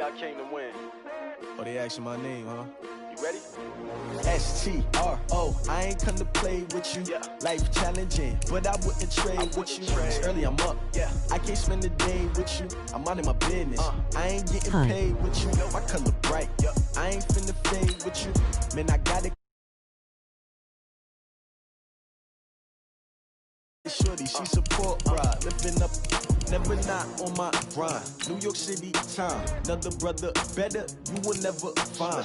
I came to win. Oh, they asking my name, huh? You ready? S-T-R-O, I ain't come to play with you. Yeah. Life challenging, but I wouldn't trade with you. It's early, I'm up. Yeah. I can't spend the day with you. I'm minding my business. I ain't getting paid with you. My color bright. I ain't finna fade with you. Man, I gotta. Shorty, she support ride, living up, never not on my grind. New York City time, another brother better, you will never find.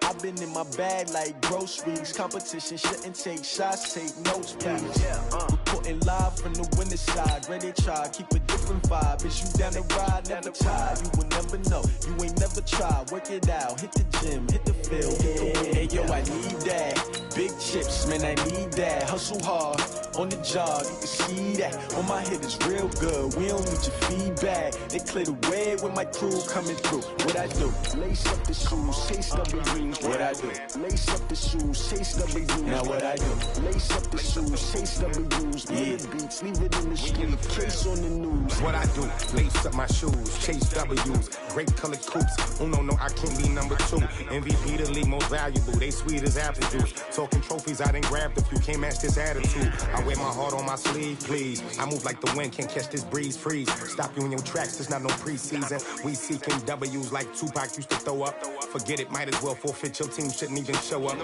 I've been in my bag like groceries. Competition shouldn't take shots, take notes, please. Reporting live from the winning side, ready to try, keep a different vibe. Is you down the ride, never tired. You will never know, you ain't never tried. Work it out, hit the gym, hit the field, hit the wind. Hey yo, I need that. Big chips, man, I need that. Hustle hard on the job, you can see that. On my head is real good, we don't need your feedback. They clear the way with my crew coming through. What I do? Lace up the shoes, chase up the dreams. What I do? Lace up the shoes, chase up the dreams. Now what I do? Lace up the shoes, chase up the dreams. Yeah. The beats, leave it in the street, case on the news. What I do? Lace up my shoes, chase W's. Great colored coops. Oh no, I can't be number 2. MVP the league most valuable. They sweet as apple juice. Talking trophies, I done grabbed a few. Can't match this attitude. I wear my heart on my sleeve, please. I move like the wind, can't catch this breeze, freeze. Stop you in your tracks, there's not no preseason. We seeking W's like Tupac used to throw up. Forget it, might as well forfeit. Your team shouldn't even show up.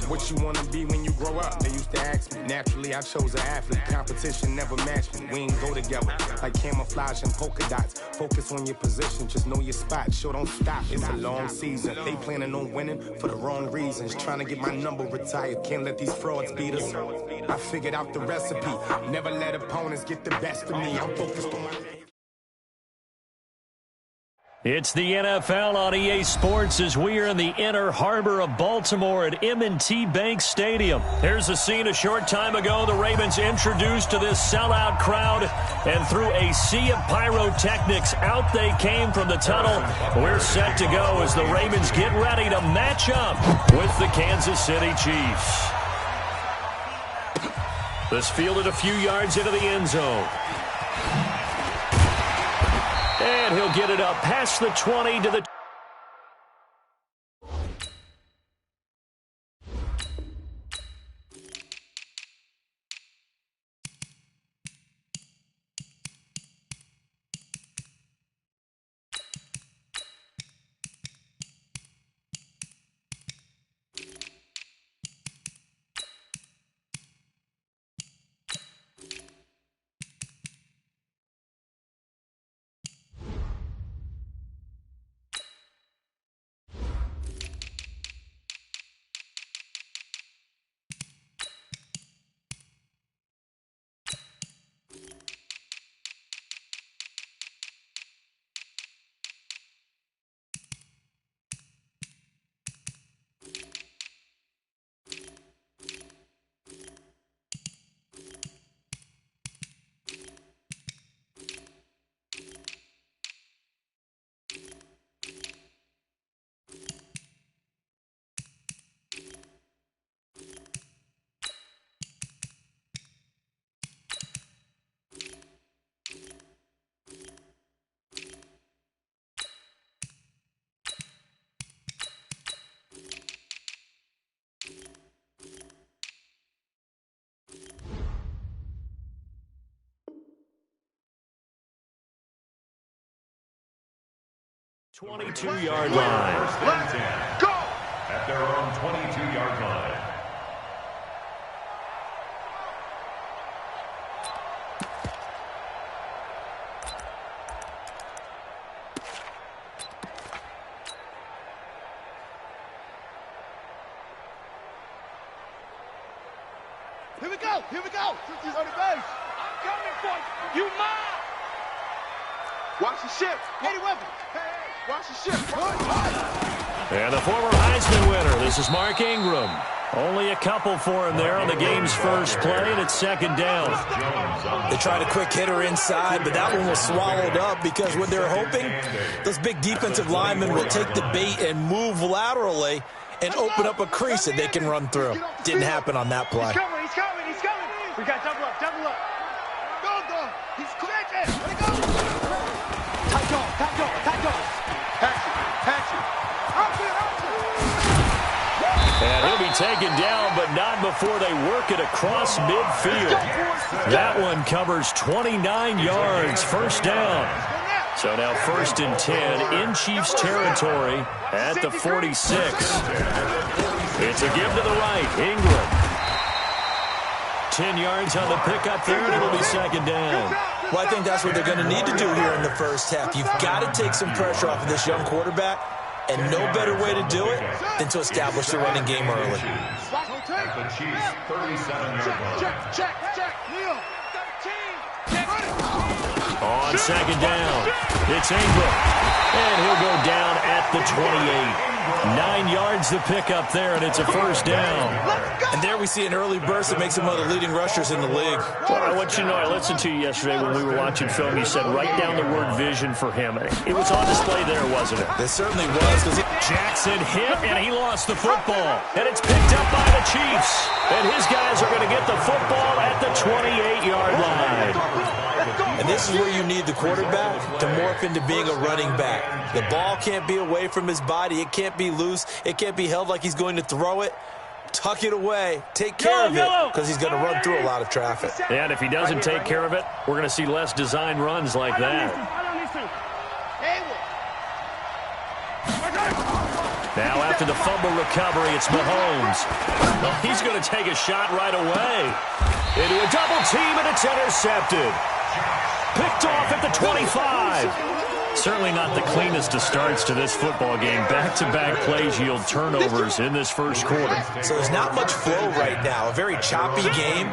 What you wanna be when you grow up? They used to ask me. Naturally, I chose an athlete. Competition never matched me. We ain't go together like camouflage and polka dots. Focus on your position, just know your spot. Sure, don't stop. It's a long season. They planning on winning for the wrong reasons. Trying to get my number retired. Can't let these frauds beat us. I figured out the recipe. Never let opponents get the best of me. I'm focused on my... It's the NFL on EA Sports as we are in the inner harbor of Baltimore at M&T Bank Stadium. Here's a scene a short time ago. The Ravens introduced to this sellout crowd, and through a sea of pyrotechnics, out they came from the tunnel. We're set to go as the Ravens get ready to match up with the Kansas City Chiefs. This fielded a few yards into the end zone. And he'll get it up past the 20 to the... ...22-yard line. Let's go! At their own 22-yard line. Here we go! Here we go! He's on the base! I'm coming for you! You mine! Watch the ship! Eddie Weber! Hey, watch the ship! And the former Heisman winner, this is Mark Ingram. Only a couple for him there on the game's first play, and it's second down. They tried a quick hitter inside, but that one was swallowed up because what they're hoping, those big defensive linemen will take the bait and move laterally and open up a crease that they can run through. Didn't happen on that play. He's coming! He's coming! He's coming! We got double up! Double up! Go! He's connected! Let it go! Tight dog! Tight dog! Tight dog! Pass it. taken down, but not before they work it across midfield. That one covers 29 yards, first down. So now 1st and 10 in Chiefs territory at the 46. It's a give to the right, Ingram. 10 yards on the pickup there, and it'll be 2nd down. Well, I think that's what they're going to need to do here in the first half. You've got to take some pressure off of this young quarterback, and no better way to do it than to establish the running game early. The Chiefs, 37-yard line. Check. On 2nd down, it's Ingram, and he'll go down at the 28. 9 yards to pick up there, and it's a first down. And there we see an early burst that makes him one of the leading rushers in the league. Well, I want you to know, I listened to you yesterday when we were watching film. You said write down the word vision for him. It was on display there, wasn't it? It certainly was. Jackson hit, and he lost the football. And it's picked up by the Chiefs. And his guys are going to get the football at the 28-yard line. And this is where you need the quarterback to morph into being a running back. The ball can't be away from his body. It can't be loose. It can't be held like he's going to throw it. Tuck it away. Take care of it, because he's going to run through a lot of traffic. And if he doesn't take care of it, we're going to see less design runs like that. Now after the fumble recovery, it's Mahomes. Well, he's going to take a shot right away. Into a double team, and it's intercepted. Picked off at the 25. Certainly not the cleanest of starts to this football game. Back-to-back plays yield turnovers in this first quarter. So there's not much flow right now. A very choppy game.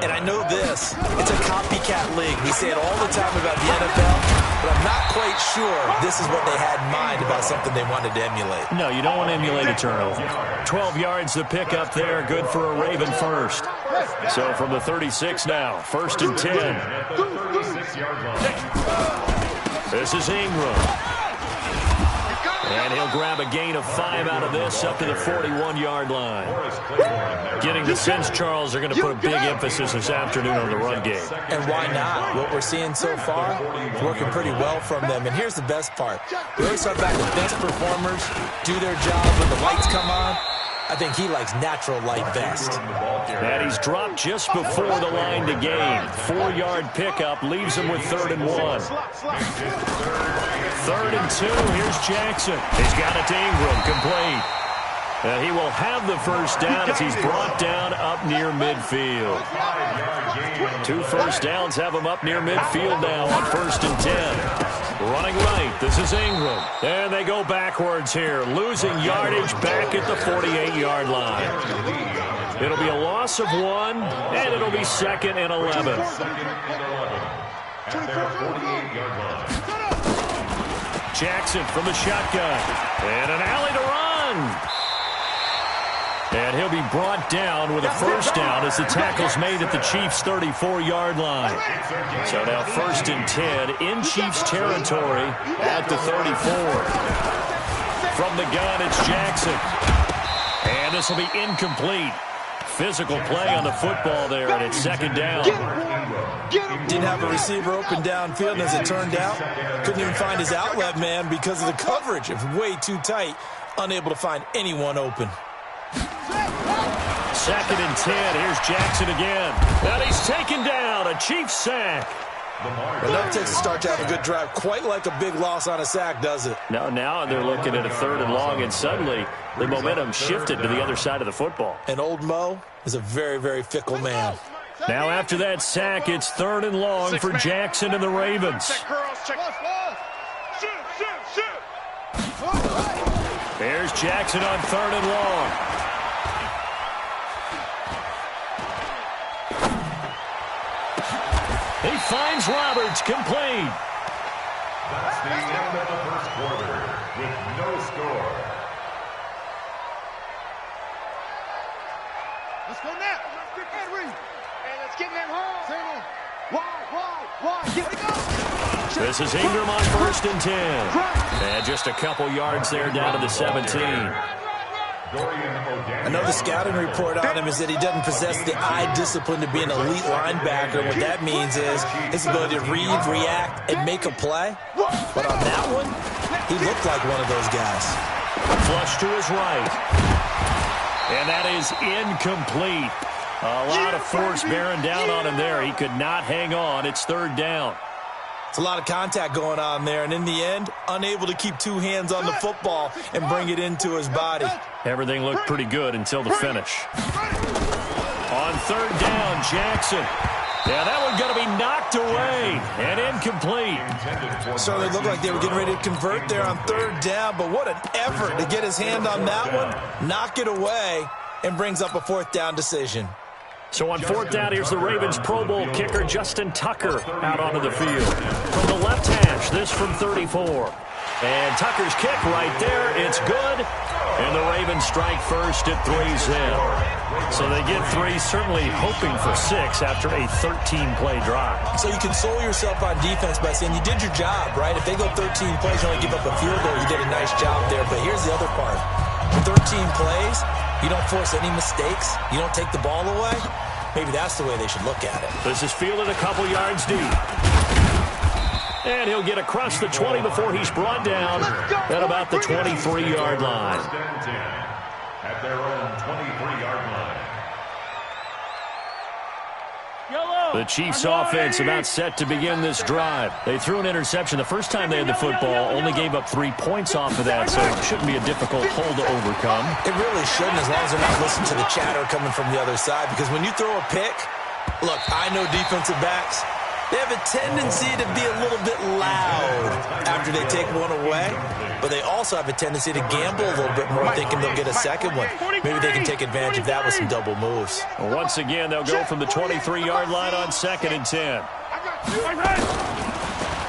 And I know this. It's a copycat league. We say it all the time about the NFL, but I'm not quite sure this is what they had in mind about something they wanted to emulate. No, you don't want to emulate a turnover. 12 yards to pick up there. Good for a Raven first. So from the 36 now, 1st and 10. This is Ingram. And he'll grab a gain of 5 out of this up to the 41-yard line. Getting the sense Charles are going to put a big emphasis this afternoon on the run game. And why not? What we're seeing so far is working pretty well from them. And here's the best part. We always talk about the best performers do their job when the lights come on. I think he likes natural light best. And he's dropped just before the line to gain. 4-yard pickup leaves him with 3rd and 1. 3rd and 2. Here's Jackson. He's got it to Ingram. Complete. He will have the first down as he's brought down up near midfield. 2 first downs have him up near midfield now on 1st and 10. Running right, this is Ingram. And they go backwards here, losing yardage back at the 48-yard line. It'll be a loss of 1, and it'll be 2nd and 11. Jackson from the shotgun. And an alley to run. And he'll be brought down with a first down as the tackle's made at the Chiefs' 34-yard line. So now 1st and 10 in Chiefs territory at the 34. From the gun, it's Jackson. And this will be incomplete. Physical play on the football there, and it's 2nd down. Didn't have a receiver open downfield, and as it turned out, couldn't even find his outlet man because of the coverage. It was way too tight, unable to find anyone open. 2nd and 10. Here's Jackson again. And he's taken down. A Chiefs sack. Well, that takes a start to have a good drive. Quite like a big loss on a sack, does it? Now they're looking at a 3rd and long, and suddenly the momentum shifted to the other side of the football. And old Mo is a very, very fickle man. Now after that sack, it's 3rd and long for Jackson and the Ravens. There's Jackson on 3rd and long. He finds Roberts, complete. That's the end of the first quarter with no score. Let's go now. Henry. And let's get him home. Wide. Here we go. This is Ingram on 1st and 10. And just a couple yards there down to the 17. I know the scouting report on him is that he doesn't possess the eye discipline to be an elite linebacker. What that means is his ability to read, react, and make a play. But on that one, he looked like one of those guys. Flush to his right. And that is incomplete. A lot of force bearing down on him there. He could not hang on. It's third down. It's a lot of contact going on there, and in the end, unable to keep two hands on the football and bring it into his body. Everything looked pretty good until the finish. On third down, Jackson. Yeah, that one going to be knocked away and incomplete. So they looked like they were getting ready to convert there on third down, but what an effort to get his hand on that one, knock it away, and brings up a fourth down decision. So on fourth down, here's the Ravens Pro Bowl kicker, Justin Tucker, out onto the field. From the left hash, this from 34. And Tucker's kick right there, it's good. And the Ravens strike first at 3's in. So they get 3, certainly hoping for 6 after a 13-play drive. So you console yourself on defense by saying you did your job, right? If they go 13 plays, you only give up a field goal, you did a nice job there. But here's the other part. 13 plays, you don't force any mistakes, you don't take the ball away. Maybe that's the way they should look at it. This is fielded a couple yards deep. And he'll get across the 20 before he's brought down at about the 23-yard line. At their own 23-yard line. The Chiefs offense about set to begin this drive. They threw an interception the first time they had the football, only gave up 3 points off of that, so it shouldn't be a difficult hole to overcome. It really shouldn't, as long as they're not listening to the chatter coming from the other side, because when you throw a pick, look, I know defensive backs, they have a tendency to be a little bit loud after they take one away, but they also have a tendency to gamble a little bit more, thinking they'll get a second one. Maybe they can take advantage of that with some double moves. Well, once again, they'll go from the 23-yard line on 2nd and 10.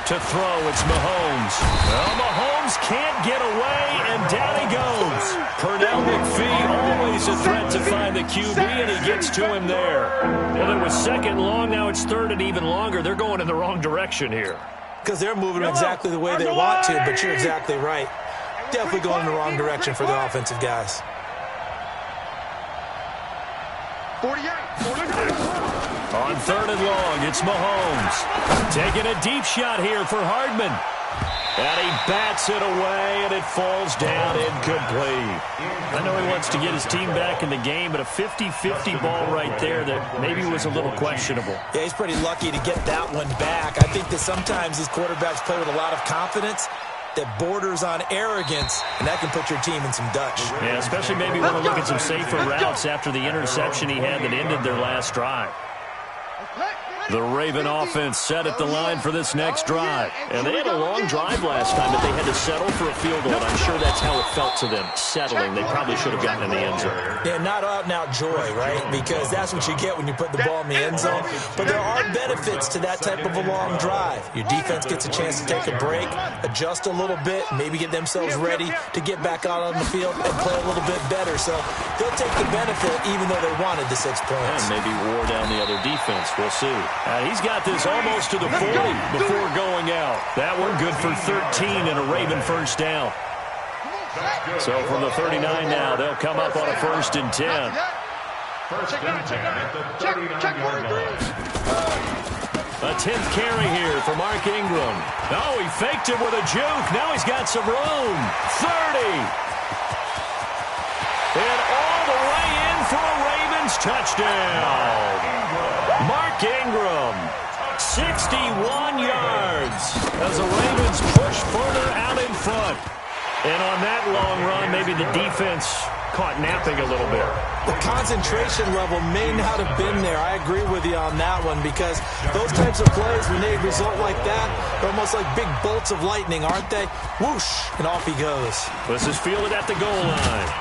To throw, it's Mahomes. Well, Mahomes can't get away, and down he goes. Pernell McPhee, always a threat to find the QB, and he gets to him there. Well, it was 2nd and long, now it's 3rd and even longer. They're going in the wrong direction here. Because they're moving exactly the way they want to, but you're exactly right. Definitely going in the wrong direction for the offensive guys. 48. On 3rd and long, it's Mahomes. Taking a deep shot here for Hardman. And he bats it away, and it falls down incomplete. I know he wants to get his team back in the game, but a 50-50 ball right there that maybe was a little questionable. Yeah, he's pretty lucky to get that one back. I think that sometimes these quarterbacks play with a lot of confidence that borders on arrogance, and that can put your team in some Dutch. Yeah, especially maybe want to look at some safer routes after the interception he had that ended their last drive. The Raven offense set at the line for this next drive. And they had a long drive last time, but they had to settle for a field goal. And I'm sure that's how it felt to them, settling. They probably should have gotten in the end zone. Yeah, not out-and-out joy, right? Because that's what you get when you put the ball in the end zone. But there are benefits to that type of a long drive. Your defense gets a chance to take a break, adjust a little bit, maybe get themselves ready to get back out on the field and play a little bit better. So they'll take the benefit even though they wanted the 6 points. And maybe wore down the other defense. We'll see. He's got this almost to the 40 before going out. That one good for 13 and a Raven first down. So from the 39 now, they'll come up on a 1st and 10. First and 10 at the 39-yard line. A 10th carry here for Mark Ingram. Oh, he faked him with a juke. Now he's got some room. 30. And all the way in for a Ravens touchdown. Mark Ingram, 61 yards as the Ravens push further out in front. And on that long run, maybe the defense caught napping a little bit. The concentration level may not have been there. I agree with you on that one, because those types of plays, when they result like that, they're almost like big bolts of lightning, aren't they? Whoosh, and off he goes. This is fielded at the goal line.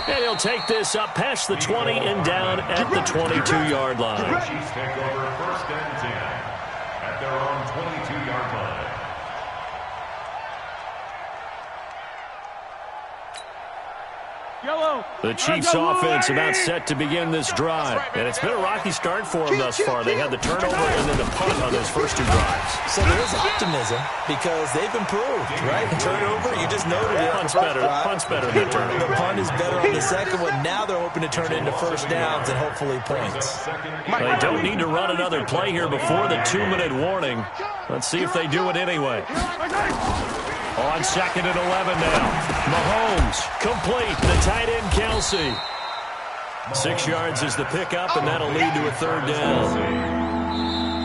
And he'll take this up past the 20 and down at the 22-yard line. The Chiefs take over 1st and 10 at their own 22-yard line. The Chiefs offense about set to begin this drive. And it's been a rocky start for them thus far. They had the turnover and then the punt on those first 2 drives. So there is optimism because they've improved, right? Turnover, you just noted it. Punt's better than turnover. The punt is better on the second one. Now they're hoping to turn it into first downs and hopefully points. They don't need to run another play here before the 2-minute warning. Let's see if they do it anyway. On 2nd and 11 now. Mahomes complete. The tight end Kelsey. 6 yards is the pickup, and that'll lead to a third down.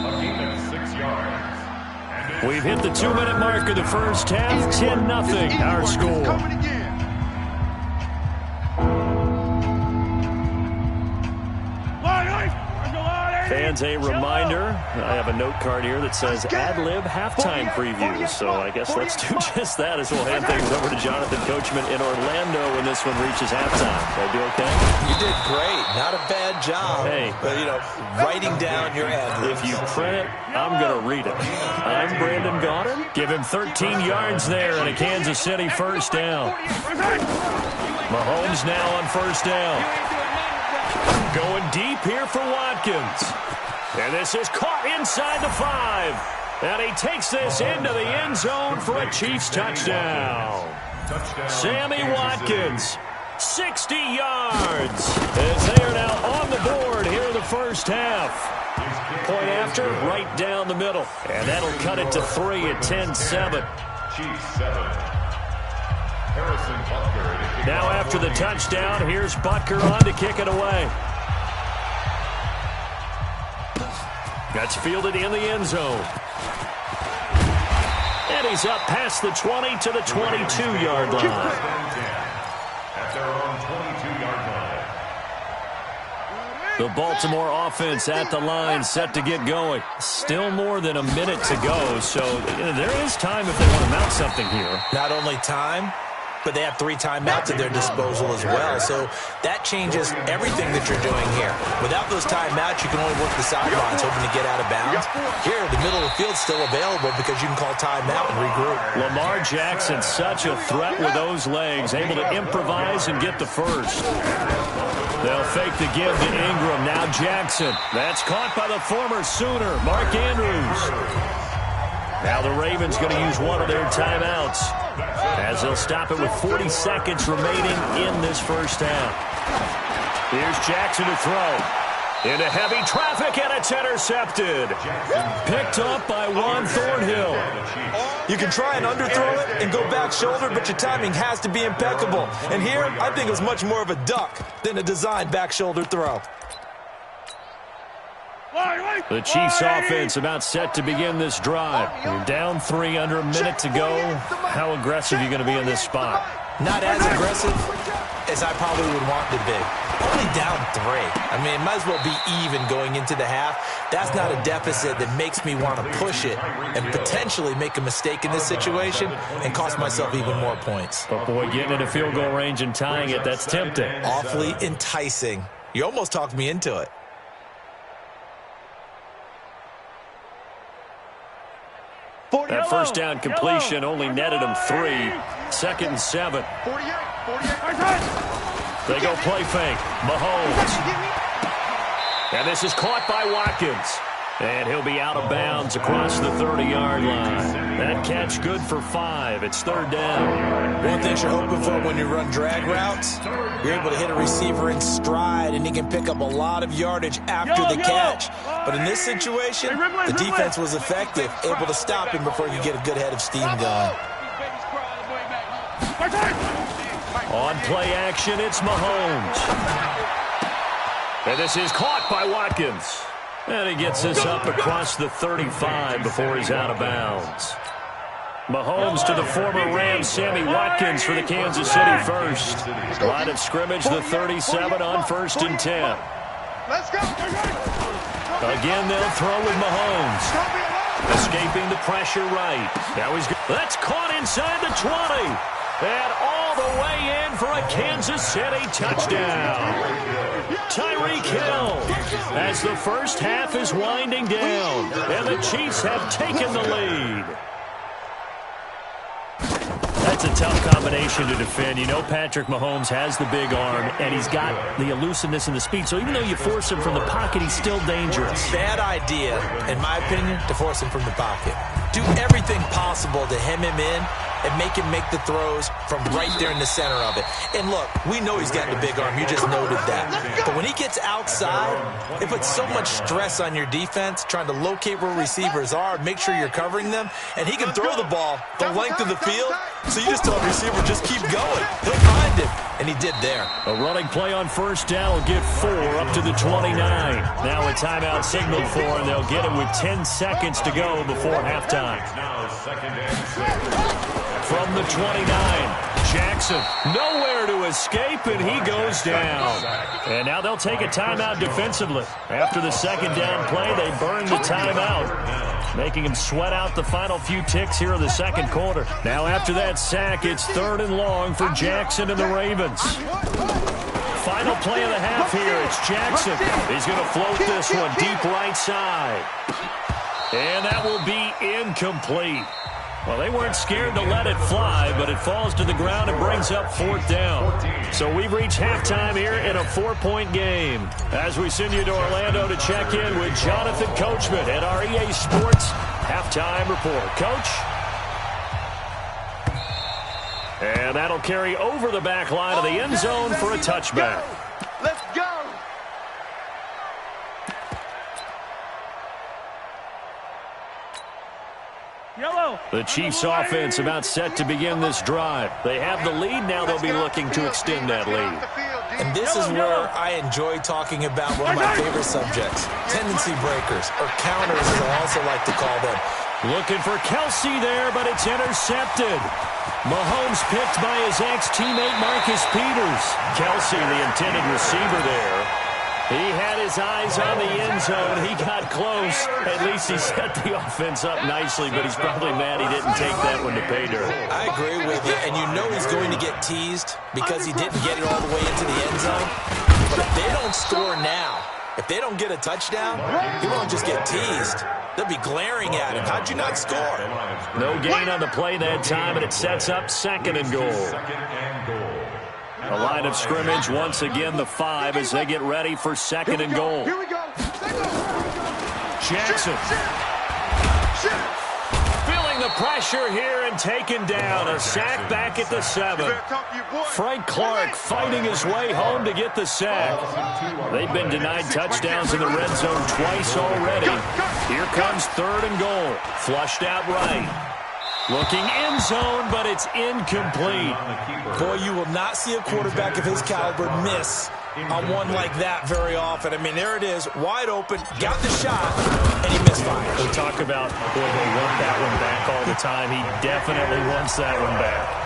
A gain of 6 yards. We've hit the 2-minute mark of the first half. 10-0 our score. Fans, a reminder, I have a note card here that says ad-lib halftime previews. So I guess let's do just that as we'll hand things over to Jonathan Coachman in Orlando when this one reaches halftime. Did I do okay? You did great. Not a bad job. Hey. But, writing down your ad-libs. If you print it, I'm going to read it. I'm Brandon Gaudin. Give him 13 yards there and a Kansas City first down. Mahomes now on first down. Going deep here for Watkins. And this is caught inside the 5. And he takes this into the end zone for a Chiefs touchdown. Sammy Watkins, 60 yards. As they are now on the board here in the first half. Point after, right down the middle. And that'll cut it to 3 at 10-7. Chiefs 7. Harrison Butker. Now after the touchdown, here's Butker on to kick it away. That's fielded in the end zone. And he's up past the 20 to the 22-yard line. At their own 22-yard line. The Baltimore offense at the line, set to get going. Still more than a minute to go, so there is time if they want to mount something here. Not only time, but they have 3 timeouts at their disposal as well. So that changes everything that you're doing here. Without those timeouts, you can only work the sidelines, hoping to get out of bounds. Here, the middle of the field's still available because you can call timeout and regroup. Lamar Jackson, such a threat with those legs, able to improvise and get the first. They'll fake the give to Ingram. Now Jackson. That's caught by the former Sooner, Mark Andrews. Now the Ravens going to use one of their timeouts as they'll stop it with 40 seconds remaining in this first half. Here's Jackson to throw. Into heavy traffic, and it's intercepted. Picked up by Juan Thornhill. You can try and underthrow it and go back shoulder, but your timing has to be impeccable. And here, I think it was much more of a duck than a designed back shoulder throw. The Chiefs offense about set to begin this drive. You're down 3 under a minute to go. How aggressive are you going to be in this spot? Not as aggressive as I probably would want to be. Only down 3. I mean, it might as well be even going into the half. That's not a deficit that makes me want to push it and potentially make a mistake in this situation and cost myself even more points. But, boy, getting into field goal range and tying it, that's tempting. Awfully enticing. You almost talked me into it. That first down completion only netted him 3. 2nd and 7. 48. They go play fake. Mahomes. And this is caught by Watkins. And he'll be out of bounds across the 30-yard line. That catch good for 5. It's 3rd down. One thing you're hoping for when you run drag routes, you're able to hit a receiver in stride, and he can pick up a lot of yardage after the catch. But in this situation, the defense was effective, able to stop him before you get a good head of steam going. On play action, it's Mahomes. And this is caught by Watkins. And he gets this up across the 35 before he's out of bounds. Mahomes to the former Rams, Sammy Watkins for the Kansas City first. Line of scrimmage, the 37 on 1st and 10. Let's go. Again, they'll throw with Mahomes. Escaping the pressure right. Now he's good. That's caught inside the 20. And all the way in for a Kansas City touchdown. Tyreek Hill as the first half is winding down. And the Chiefs have taken the lead. That's a tough combination to defend. You know Patrick Mahomes has the big arm, and he's got the elusiveness and the speed. So even though you force him from the pocket, he's still dangerous. Bad idea, in my opinion, to force him from the pocket. Do everything possible to hem him in and make him make the throws from right there in the center of it. And look, we know he's got the big arm. You just noted that. But when he gets outside, it puts so much stress on your defense, trying to locate where receivers are, make sure you're covering them, and he can throw the ball the length of the field. So you just tell the receiver, just keep going. He'll find him, and he did there. A running play on first down will get 4 up to the 29. Now a timeout signaled for, and they'll get him with 10 seconds to go before halftime. Now 2nd and 6. From the 29, Jackson nowhere to escape, and he goes down. And now they'll take a timeout defensively. After the second down play, they burn the timeout, making him sweat out the final few ticks here in the second quarter. Now after that sack, it's 3rd and long for Jackson and the Ravens. Final play of the half here. It's Jackson. He's going to float this one deep right side. And that will be incomplete. Well, they weren't scared to let it fly, but it falls to the ground and brings up 4th down. So we've reached halftime here in a 4-point game. As we send you to Orlando to check in with Jonathan Coachman at our EA Sports Halftime Report. Coach? And that'll carry over the back line of the end zone for a touchback. Let's go. The Chiefs offense about set to begin this drive. They have the lead. Now they'll be looking to extend that lead. And this is where I enjoy talking about one of my favorite subjects, tendency breakers, or counters as I also like to call them. Looking for Kelsey there, but it's intercepted. Mahomes picked by his ex-teammate Marcus Peters. Kelsey, the intended receiver there. He had his eyes on the end zone. He got close. At least he set the offense up nicely, but he's probably mad he didn't take that one to pay dirt. I agree with you, and you know he's going to get teased because he didn't get it all the way into the end zone. But if they don't score now, if they don't get a touchdown, he won't just get teased. They'll be glaring at him. How'd you not score? No gain on the play that time, and it sets up 2nd and goal. The line of scrimmage, once again, the 5 as they get ready for 2nd and goal. Here we go. Jackson. Feeling the pressure here and taken down. A sack back at the 7. Frank Clark fighting his way home to get the sack. They've been denied touchdowns in the red zone twice already. Here comes 3rd and goal. Flushed out right. Looking end zone, but it's incomplete. Boy, you will not see a quarterback of his caliber miss on one like that very often. I mean, there it is, wide open, got the shot, and he misfires. We talk about, boy, they want that one back all the time. He definitely wants that one back.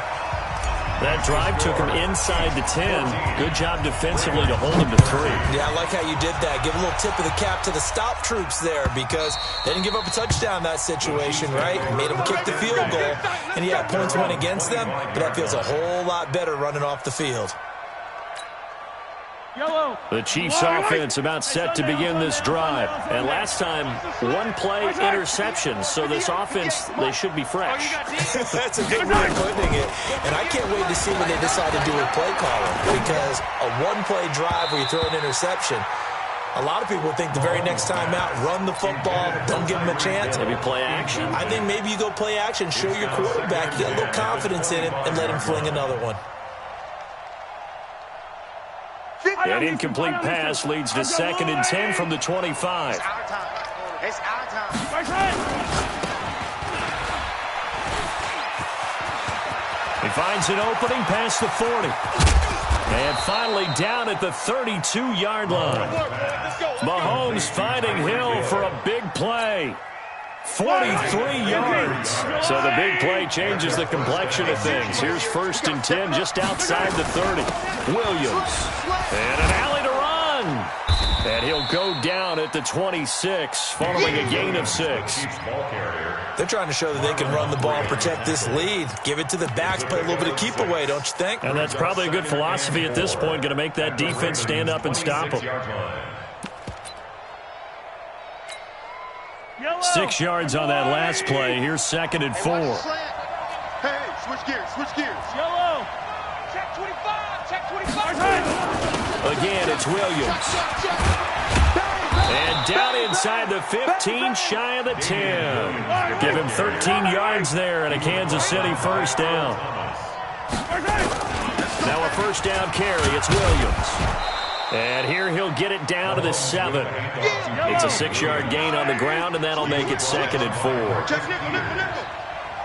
That drive took him inside the 10. Good job defensively to hold him to 3. Yeah, I like how you did that. Give a little tip of the cap to the stop troops there because they didn't give up a touchdown in that situation, right? Made them kick the field goal, and yeah, points went against them, but that feels a whole lot better running off the field. The Chiefs offense about set to begin this drive. And last time, 1 play interception. So this offense, they should be fresh. That's a good way of putting it. And I can't wait to see when they decide to do a play calling. Because a 1-play drive where you throw an interception, a lot of people think the very next time out, run the football, don't give them a chance. Maybe play action. I think maybe you go play action, show your quarterback, you get a little confidence in him, and let him fling another one. An incomplete pass leads to 2nd and 10 from the 25. It's our time. He finds an opening past the 40. And finally down at the 32-yard line. Mahomes finding Hill for a big play. 43 yards. So the big play changes the complexion of things. Here's 1st and 10 just outside the 30. Williams. And an alley to run. And he'll go down at the 26 following a gain of 6. They're trying to show that they can run the ball and protect this lead. Give it to the backs, play a little bit of keep away, don't you think? And that's probably a good philosophy at this point, going to make that defense stand up and stop them. 6 yards on that last play. Here's 2nd and 4. Hey, switch gears. Yellow. Check 25. Again, it's Williams. And down inside the 15, shy of the 10. Give him 13 yards there and a Kansas City first down. Now a first down carry. It's Williams. And here he'll get it down to the 7. It's a 6-yard gain on the ground, and that'll make it 2nd and 4.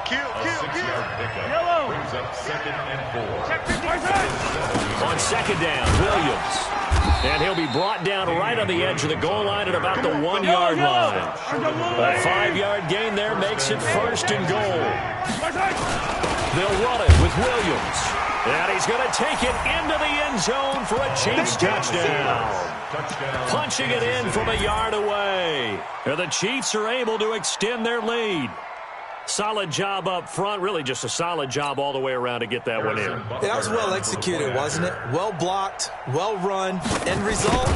Kill. Brings up 2nd and 4. On 2nd down, Williams. And he'll be brought down right on the edge of the goal line at about the 1-yard line. A 5-yard gain there makes it 1st and goal. They'll run it with Williams. And he's going to take it into the end zone for a Chiefs touchdown. Punching it in from a yard away. And the Chiefs are able to extend their lead. Solid job up front. Really just a solid job all the way around to get that one in. That was well executed, wasn't it? Well blocked, well run. End result,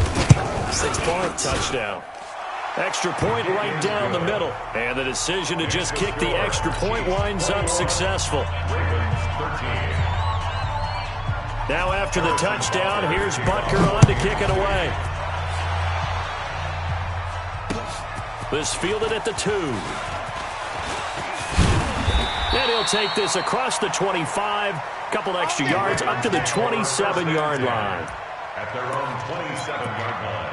6 points. Touchdown. Extra point right down the middle. And the decision to just kick the extra point winds up successful. Now after the touchdown, here's Butker on to kick it away. This fielded at the 2. And he'll take this across the 25, couple extra yards up to the 27-yard line. At their own 27-yard line.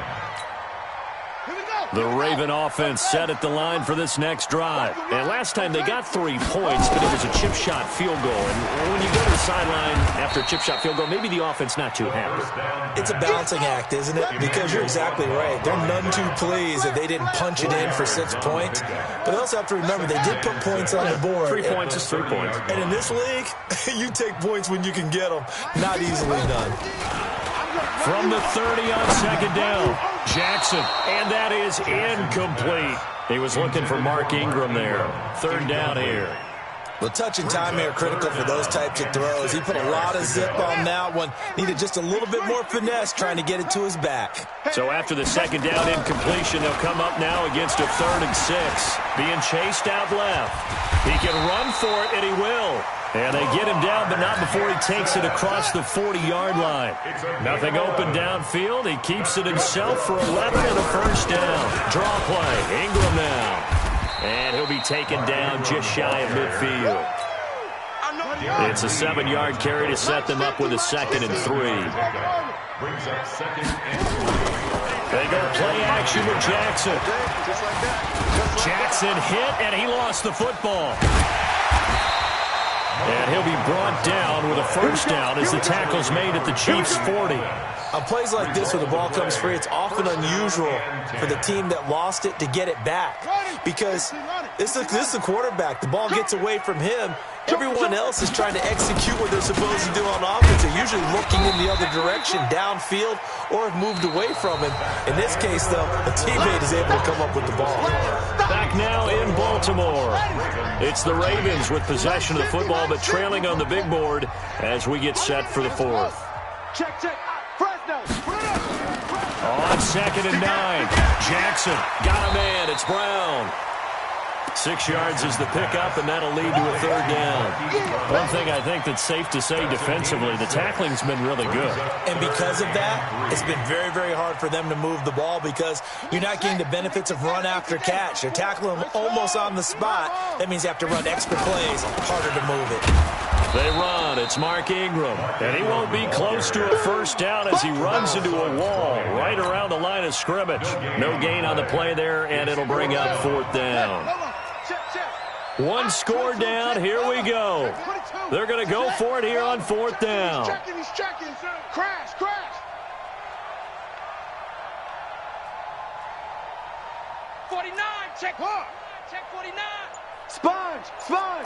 The Raven offense set at the line for this next drive. And last time they got 3 points, but it was a chip shot field goal. And when you go to the sideline after a chip shot field goal, maybe the offense not too happy. It's a balancing act, isn't it? Because you're exactly right. They're none too pleased that they didn't punch it in for 6 points. But they also have to remember they did put points on the board. 3 points is 3 points. And in this league, you take points when you can get them. Not easily done. From the 30 on 2nd down, Jackson, and that is incomplete. He was looking for Mark Ingram there. 3rd down here. Well, touch and time here critical for those types of throws. He put a lot of zip on that one. Needed just a little bit more finesse trying to get it to his back. So after the 2nd down incompletion, they'll come up now against a 3rd and 6. Being chased out left. He can run for it, and he will. And they get him down, but not before he takes it across the 40-yard line. Nothing open downfield. He keeps it himself for 11 and a first down. Draw play. Ingram now. And he'll be taken down just shy of midfield. It's a 7-yard carry to set them up with a 2nd and 3. Brings up 2nd and 3. They go play action with Jackson. Jackson hit, and he lost the football. And he'll be brought down with a first down as the tackle's made at the Chiefs' 40. On plays like this where the ball comes free, it's often unusual for the team that lost it to get it back. Because this is the quarterback. The ball gets away from him. Everyone else is trying to execute what they're supposed to do on offense. They're usually looking in the other direction, downfield, or have moved away from him. In this case, though, a teammate is able to come up with the ball. Back now in Baltimore. It's the Ravens with possession of the football, but trailing on the big board as we get set for the 4th. Check. Fresno. On 2nd and 9. Jackson got a man. It's Brown. 6 yards is the pickup, and that'll lead to a 3rd down. One thing I think that's safe to say defensively, the tackling's been really good. And because of that, it's been very, very hard for them to move the ball because you're not getting the benefits of run after catch. They're tackling them almost on the spot. That means you have to run extra plays, harder to move it. They run. It's Mark Ingram. And he won't be close to a first down as he runs into a wall right around the line of scrimmage. No gain on the play there, and it'll bring up 4th down. One score down. Here we go. They're going to go for it here on 4th down. He's checking. Crash. 49. Check 49. Sponge. No.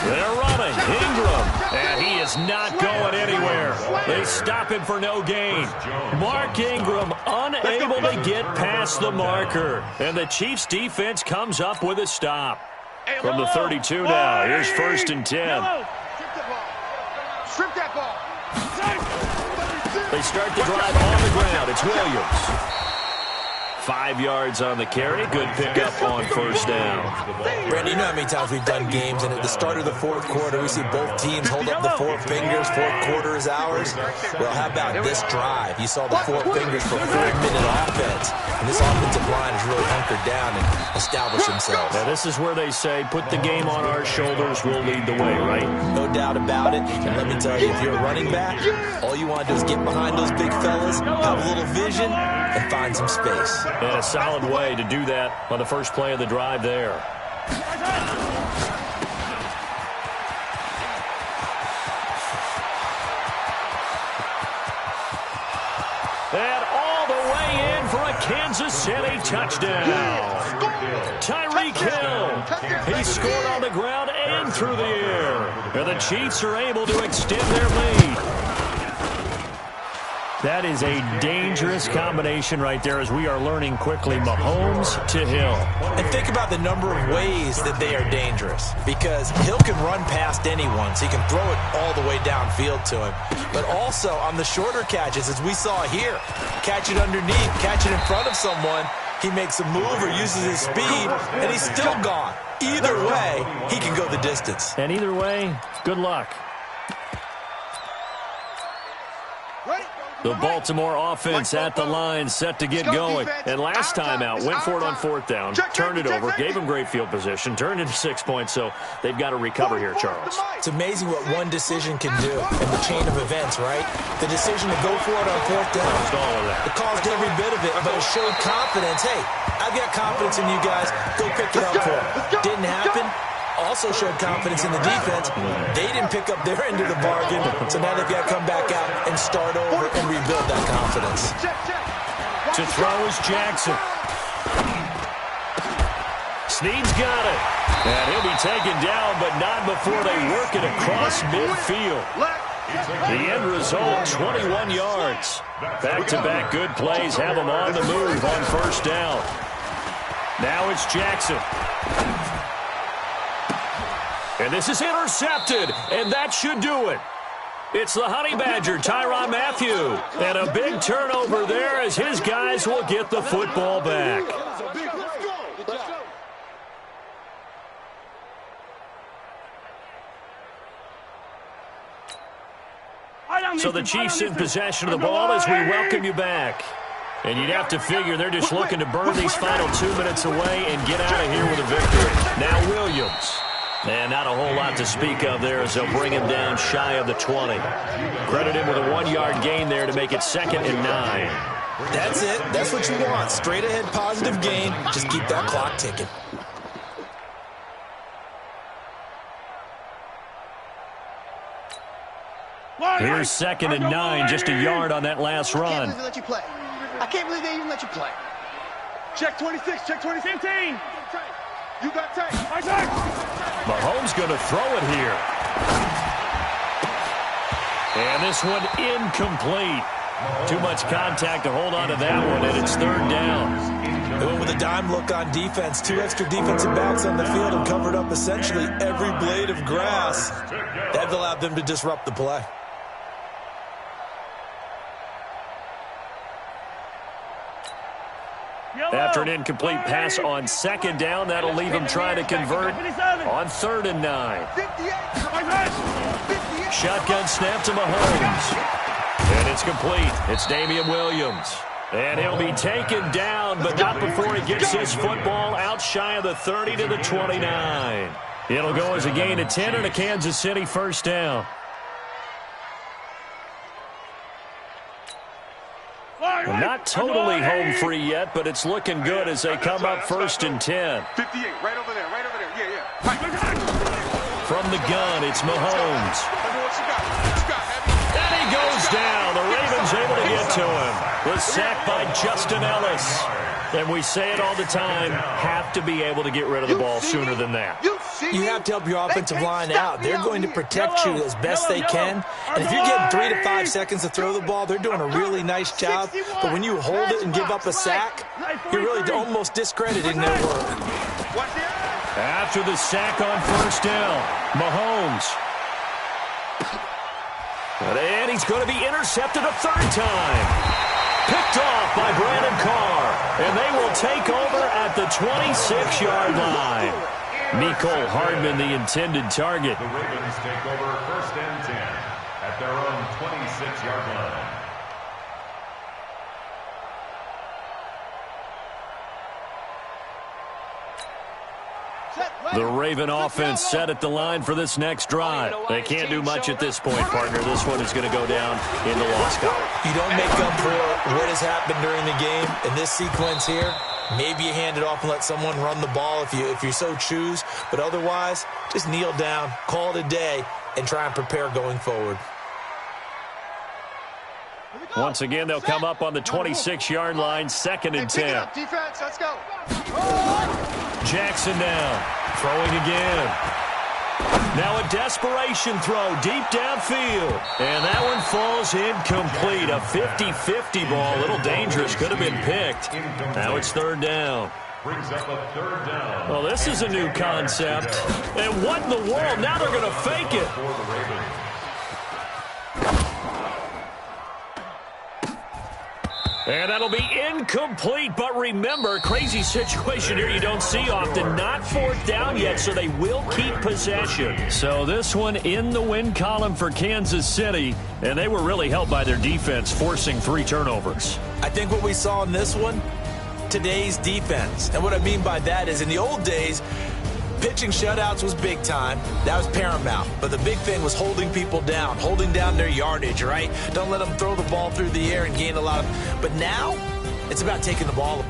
They're running. Ingram. And he is not going anywhere. They stop him for no gain. Mark Ingram unable to get past the marker. And the Chiefs defense comes up with a stop. From the 32 now. Here's 1st and 10. Strip that ball. They start the drive on the ground. It's Williams. 5 yards on the carry. Good pickup on first down. Randy, you know how many times we've done games, and at the start of the fourth quarter, we see both teams hold up the four fingers. Fourth quarter is ours. Well, how about this drive? You saw the four fingers for 4-minute offense, and this offensive line has really hunkered down and established themselves. Now, this is where they say, put the game on our shoulders, we'll lead the way, right? No doubt about it. And let me tell you, if you're a running back, all you want to do is get behind those big fellas, have a little vision, and find some space. And a solid way to do that on the first play of the drive there. And all the way in for a Kansas City touchdown. Tyreek Hill. He scored on the ground and through the air. And the Chiefs are able to extend their lead. That is a dangerous combination right there, as we are learning quickly. Mahomes to Hill. And think about the number of ways that they are dangerous, because Hill can run past anyone, so he can throw it all the way downfield to him. But also on the shorter catches, as we saw here, catch it underneath, catch it in front of someone, he makes a move or uses his speed, and he's still gone. Either way, he can go the distance. And either way, good luck. The Baltimore offense at the line, set to get going. And last time out, went for it on fourth down, turned it over, gave them great field position, turned into 6 points, so they've got to recover here, Charles. It's amazing what one decision can do in the chain of events, right? The decision to go for it on fourth down. It caused every bit of it, but it showed confidence. Hey, I've got confidence in you guys. Go pick it up for it. Didn't happen. Also showed confidence in the defense. They didn't pick up their end of the bargain, so now they've got to come back out and start over and rebuild that confidence. To throw is Jackson. Snead's got it. And he'll be taken down, but not before they work it across midfield. The end result, 21 yards. Back-to-back good plays have them on the move on first down. Now it's Jackson. And this is intercepted, and that should do it. It's the Honey Badger, Tyrann Mathieu. And a big turnover there as his guys will get the football back. So the Chiefs in possession of the ball as we welcome you back. And you'd have to figure they're just looking to burn these final 2 minutes away and get out of here with a victory. Now Williams. And not a whole lot to speak of there as they'll bring him down shy of the 20. Credit him with a 1-yard gain there to make it 2nd and 9. That's it. That's what you want. Straight ahead positive gain. Just keep that clock ticking. Here's 2nd and 9, just a yard on that last run. I can't believe they even let you play. Check 26, check 17. You got tape. Mahomes going to throw it here. And this one incomplete. Too much contact to hold on to that one, and it's 3rd down. They went with a dime look on defense. 2 extra defensive backs on the field and covered up essentially every blade of grass. That allowed them to disrupt the play. After an incomplete pass on 2nd down, that'll leave him trying to convert on 3rd and 9. Shotgun snap to Mahomes. And it's complete. It's Damian Williams. And he'll be taken down, but not before he gets his football out shy of the 30 to the 29. It'll go as a gain of 10 and a Kansas City first down. Not totally home free yet, but it's looking good as they come up 1st and 10. 58, right over there, yeah. From the gun, it's Mahomes. And he goes down. The Ravens able to get to him. Was sacked by Justin Ellis. And we say it all the time, have to be able to get rid of the ball sooner than that. You have to help your offensive line out. They're going to protect you as best they can. And if you're getting 3 to 5 seconds to throw the ball, they're doing a really nice job. But when you hold it and give up a sack, you're really almost discrediting their work. After the sack on 1st down, Mahomes. And he's going to be intercepted a 3rd time. picked off by Brandon Carr, and they will take over at the 26-yard line. Mecole Hardman, the intended target. The Ravens take over 1st and 10 at their own 26-yard line. The Raven offense set at the line for this next drive. They can't do much at this point, partner. This one is going to go down in the loss column. You don't make up for what has happened during the game. In this sequence here, maybe you hand it off and let someone run the ball if you so choose. But otherwise, just kneel down, call it a day, and try and prepare going forward. Once again, they'll come up on the 26-yard line, 2nd and 10. Defense, let's go. Jackson down, throwing again. Now a desperation throw deep downfield. And that one falls incomplete. A 50-50 ball, a little dangerous, could have been picked. Now it's 3rd down. Brings up a 3rd down. Well, this is a new concept. And what in the world? Now they're going to fake it. For the Ravens. And that'll be incomplete, but remember, crazy situation here you don't see often. Not 4th down yet, so they will keep possession. So this one in the win column for Kansas City, and they were really helped by their defense, forcing 3 turnovers. I think what we saw in this one, today's defense. And what I mean by that is in the old days, pitching shutouts was big time. That was paramount. But the big thing was holding people down, holding down their yardage, right? Don't let them throw the ball through the air and gain a lot of... But now, it's about taking the ball